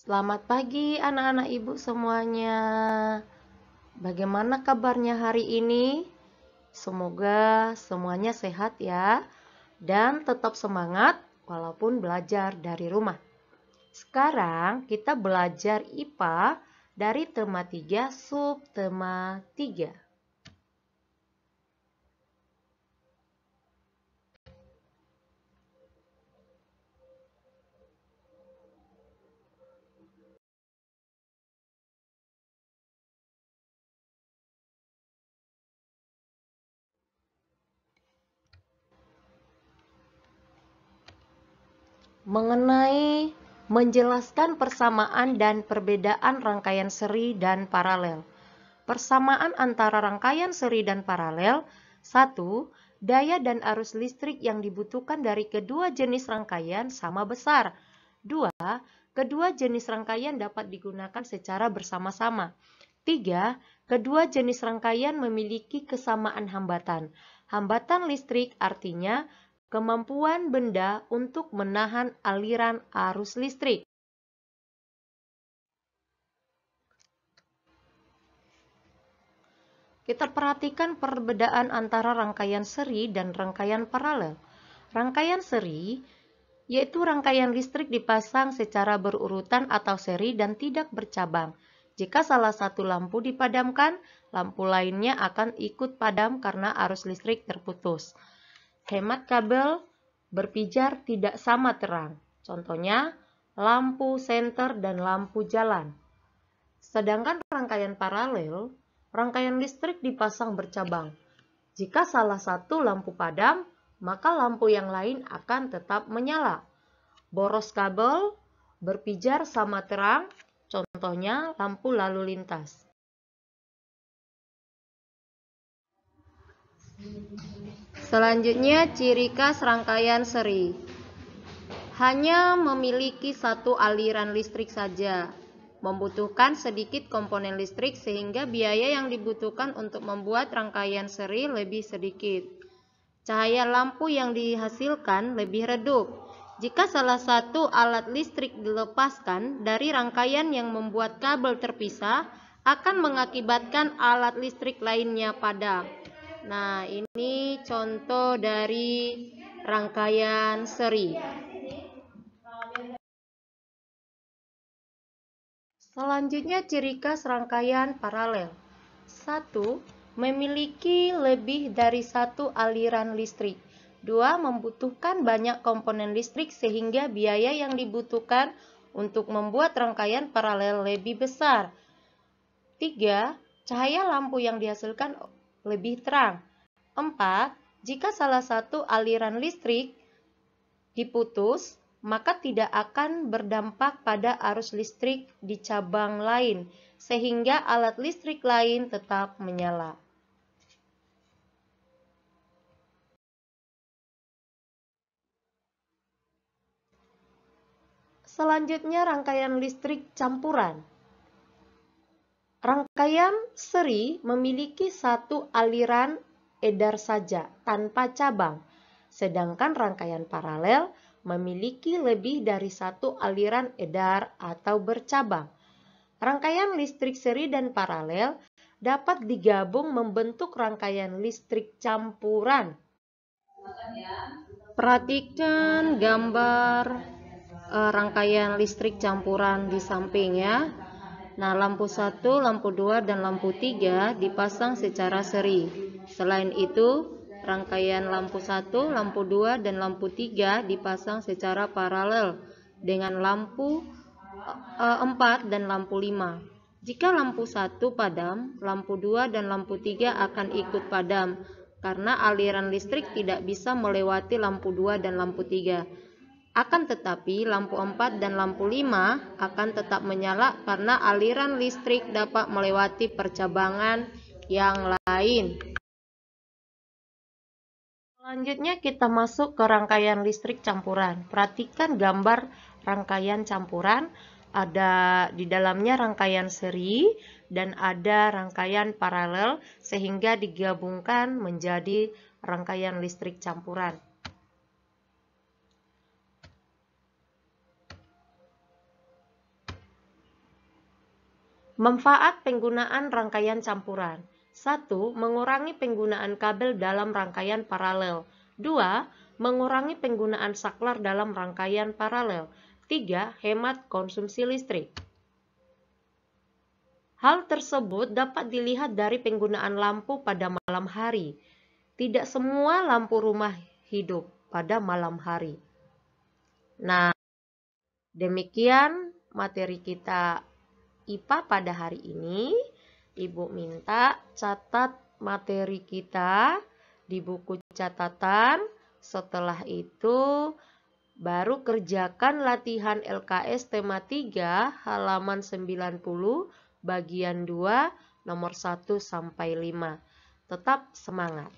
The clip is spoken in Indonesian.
Selamat pagi anak-anak ibu semuanya. Bagaimana kabarnya hari ini? Semoga semuanya sehat ya. Dan tetap semangat walaupun belajar dari rumah. Sekarang kita belajar IPA dari tema 3 subtema 3. Mengenai menjelaskan persamaan dan perbedaan rangkaian seri dan paralel. Persamaan antara rangkaian seri dan paralel. 1. Daya dan arus listrik yang dibutuhkan dari kedua jenis rangkaian sama besar. 2. Kedua jenis rangkaian dapat digunakan secara bersama-sama. 3. Kedua jenis rangkaian memiliki kesamaan hambatan. Hambatan listrik artinya kemampuan benda untuk menahan aliran arus listrik. Kita perhatikan perbedaan antara rangkaian seri dan rangkaian paralel. Rangkaian seri yaitu rangkaian listrik dipasang secara berurutan atau seri dan tidak bercabang. Jika salah satu lampu dipadamkan, lampu lainnya akan ikut padam karena arus listrik terputus. Hemat kabel berpijar tidak sama terang. Contohnya, lampu senter dan lampu jalan. Sedangkan rangkaian paralel, rangkaian listrik dipasang bercabang. Jika salah satu lampu padam, maka lampu yang lain akan tetap menyala. Boros kabel berpijar sama terang, contohnya lampu lalu lintas. Selanjutnya, ciri khas rangkaian seri. Hanya memiliki satu aliran listrik saja. Membutuhkan sedikit komponen listrik sehingga biaya yang dibutuhkan untuk membuat rangkaian seri lebih sedikit. Cahaya lampu yang dihasilkan lebih redup. Jika salah satu alat listrik dilepaskan dari rangkaian yang membuat kabel terpisah, akan mengakibatkan alat listrik lainnya padam. Nah, ini contoh dari rangkaian seri. Selanjutnya, ciri khas rangkaian paralel. 1. Memiliki lebih dari satu aliran listrik. 2. Membutuhkan banyak komponen listrik sehingga biaya yang dibutuhkan untuk membuat rangkaian paralel lebih besar. 3. Cahaya lampu yang dihasilkan lebih terang. 4. Jika salah satu aliran listrik diputus, maka tidak akan berdampak pada arus listrik di cabang lain, sehingga alat listrik lain tetap menyala. Selanjutnya, rangkaian listrik campuran. Rangkaian seri memiliki satu aliran edar saja, tanpa cabang. Sedangkan rangkaian paralel memiliki lebih dari satu aliran edar atau bercabang. Rangkaian listrik seri dan paralel dapat digabung membentuk rangkaian listrik campuran. Perhatikan gambar rangkaian listrik campuran di samping ya. Nah, lampu 1, lampu 2, dan lampu 3 dipasang secara seri. Selain itu, rangkaian lampu 1, lampu 2, dan lampu 3 dipasang secara paralel dengan lampu 4 dan lampu 5. Jika lampu 1 padam, lampu 2 dan lampu 3 akan ikut padam karena aliran listrik tidak bisa melewati lampu 2 dan lampu 3. Akan tetapi lampu 4 dan lampu 5 akan tetap menyala karena aliran listrik dapat melewati percabangan yang lain. Selanjutnya kita masuk ke rangkaian listrik campuran. Perhatikan gambar rangkaian campuran. Ada di dalamnya rangkaian seri dan ada rangkaian paralel sehingga digabungkan menjadi rangkaian listrik campuran. Manfaat penggunaan rangkaian campuran. 1. Mengurangi penggunaan kabel dalam rangkaian paralel. 2. Mengurangi penggunaan saklar dalam rangkaian paralel. 3. Hemat konsumsi listrik. Hal tersebut dapat dilihat dari penggunaan lampu pada malam hari. Tidak semua lampu rumah hidup pada malam hari. Nah, demikian materi kita IPA pada hari ini. Ibu minta catat materi kita di buku catatan. Setelah itu baru kerjakan latihan LKS tema 3 halaman 90 bagian 2 nomor 1 sampai 5. Tetap semangat.